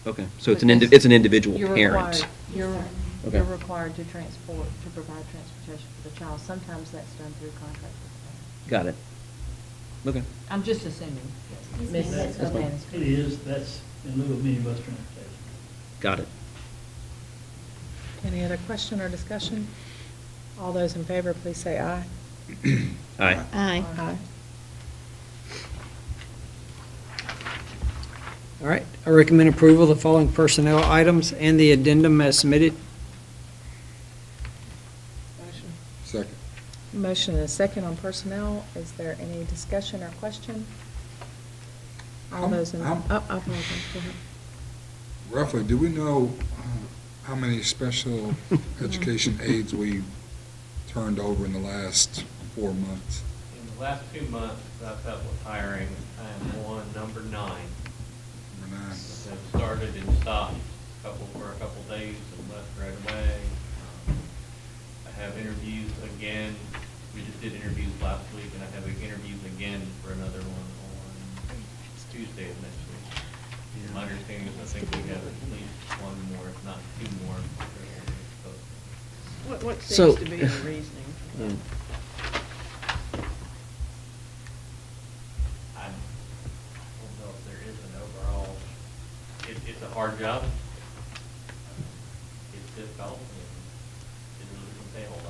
Okay, so it's But this- it's an individual you're parent. required- You're, Okay. you're required to transport, to provide transportation for the child. Sometimes that's done through contract with the parent. Got it. Okay. I'm just assuming. Yes, Miss ma'am, that's fine. O'Bannister. It is, that's in lieu of minibus transportation. Got it. Any other question or discussion? All those in favor, please say aye. Aye. Aye. Aye. All right, I recommend approval of the following personnel items and the addendum as submitted. Motion. Second. Motion and a second on personnel. Is there any discussion or question? All those in, I apologize, go ahead. Roughly, do we know how many special education aides we turned over in the last 4 months? In the last 2 months, I've helped with hiring, I am on number 9. Number 9. I've started and stopped for a couple days and left right away. I have interviews again. We just did interviews last week, and I have interviews again for another one on Tuesday of next week. My understanding is I think we have at least one more, if not 2 more. What So- seems to be the reasoning for that? I don't know if there is an overall, it's a hard job. It's difficult, and it really doesn't pay a whole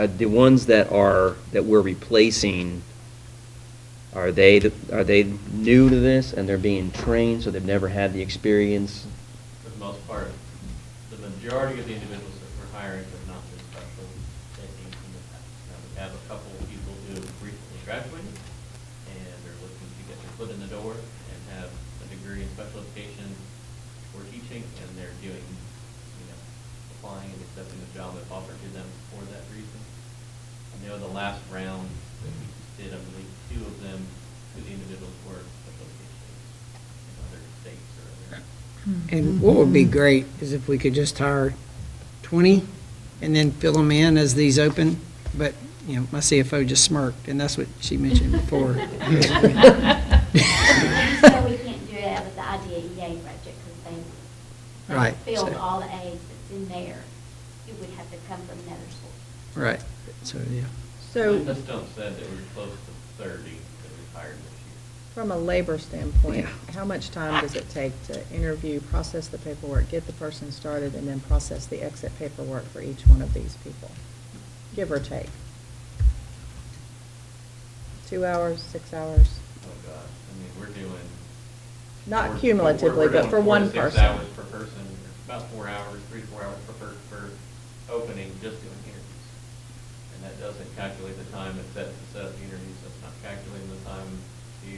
lot. The ones that we're replacing, are they new to this and they're being trained, so they've never had the experience? For the most part, the majority of the individuals that we're hiring have not been special ed in the past. Now, we have a couple of people who have recently graduated, and they're looking to get their foot in the door and have a degree in special education or teaching, and they're doing, applying and accepting the job that's offered to them for that reason. I know the last round that we did, I believe 2 of them, 2 of the individuals were special education in other states or other. And what would be great is if we could just hire 20 and then fill them in as these open. But, my CFO just smirked, and that's what she mentioned before. So we can't do it out of the IDEA budget because they Right, filled so- all the aids that's in there. It would have to come from another source. Right, so, yeah. So, Ms. Stone said that we're close to 30 that we hired this year. from a labor standpoint, Yeah. how much time does it take to interview, process the paperwork, get the person started, and then process the exit paperwork for each one of these people? Give or take. 2 hours, 6 hours? Oh, gosh, I mean, we're doing. Not we're- cumulatively, we're but doing for 4 to one 6 person. hours per person, about 4 hours, 3 to 4 hours per opening, just doing interviews. And that doesn't calculate the time it sets to set up the interviews, that's not calculating the time to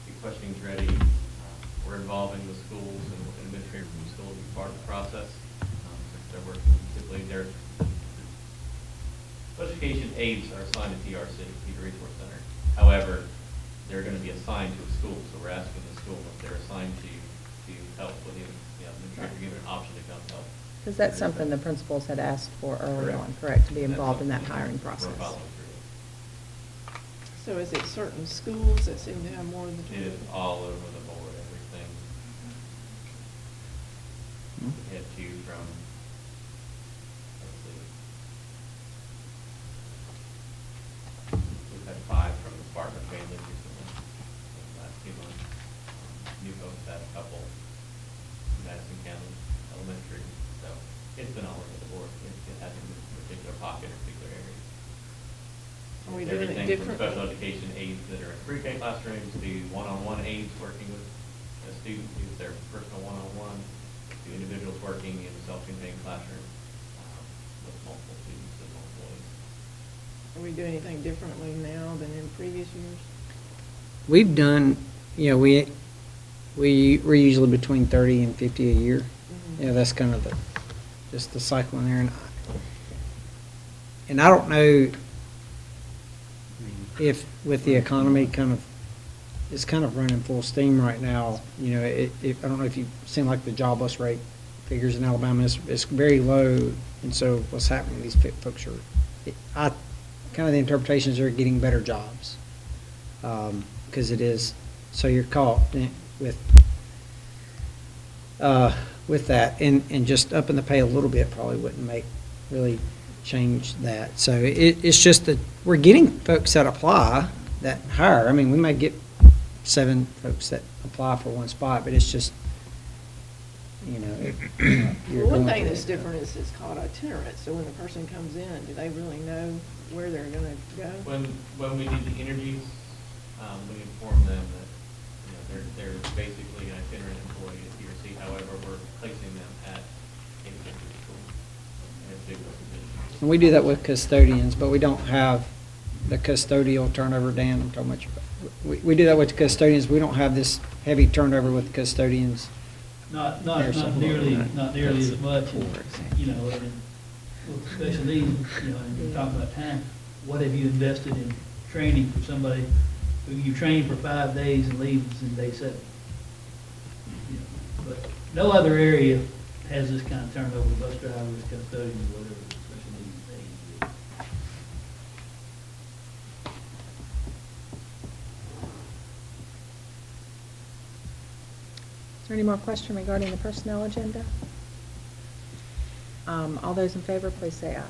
get questions ready. We're involving the schools and administrators from the schools as part of the process. Since they're working, typically their special education aides are assigned to TRC, Teacher Resource Center. However, they're going to be assigned to a school, so we're asking the school if they're assigned to help with the administrator, given an option to come help. Because that's something the principals had asked for early Correct. on, correct, to be That's involved in that something hiring we're process. following through. So is it certain schools that seem to have more than 20? It is all over the board, everything. Hmm. We had 2 from, let's see. We've had 5 from the Spartan family recently, in the last few months. New folks had a couple in Madison County Elementary, so it's been all over the board. It hasn't been a particular pocket or particular area. Are we doing it Everything from differently? special education aides that are in pre-K classrooms to one-on-one aides working with a student who's their personal one-on-one, to individuals working in a self-contained classroom with multiple students and multiple aides. Are we doing anything differently now than in previous years? We've done, we're usually between 30 and 50 a year. Mhm. Yeah, that's kind of just the cycle in there. And I don't know if with the economy it's kind of running full steam right now. You know, I don't know if you've seen like the jobless rate figures in Alabama, it's very low. And so what's happening, these folks are, kind of the interpretations are getting better jobs. Because it is, so you're caught with that, and just upping the pay a little bit probably wouldn't really change that. So it's just that we're getting folks that apply that hire. I mean, we might get 7 folks that apply for one spot, but it's just, you know. Well, one thing that's different is it's called itinerant, so when the person comes in, do they really know where they're gonna go? When we do the interviews, we inform them that, you know, they're basically an itinerant employee at TRC. However, we're placing them at a particular school in a particular position. And we do that with custodians, but we don't have the custodial turnover. Dan, I'm talking about we do that with the custodians. We don't have this heavy turnover with the custodians. Not There's some- nearly as much, you know, and with special needs, you know, and you're talking about time, what have you invested in training for somebody who you train for 5 days and leaves in day 7? You know, but no other area has this kind of turnover, bus drivers, custodians, whatever, special needs thing. Is there any more question regarding the personnel agenda? All those in favor, please say aye.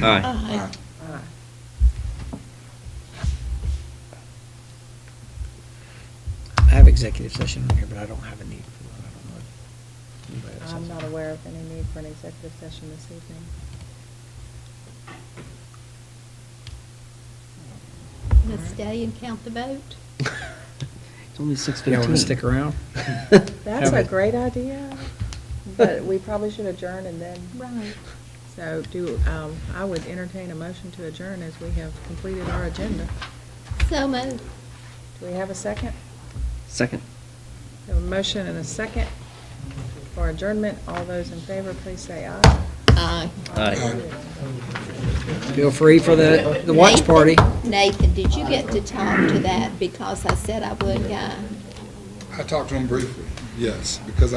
Aye. Aye. I have executive session on here, but I don't have a need for that. I don't know if anybody else has I'm not one. aware of any need for an executive session this evening. Let's stay and count the vote. It's only You want to stick around? That's Have a it. great idea, but we probably should adjourn and then. Right. So I would entertain a motion to adjourn as we have completed our agenda. So moved. Do we have a second? Second. We have a motion and a second for adjournment. All those in favor, please say aye. Aye. Aye. Feel free for the watch party. Nathan, did you get to talk to that because I said I would, guy? I talked to him briefly, yes, because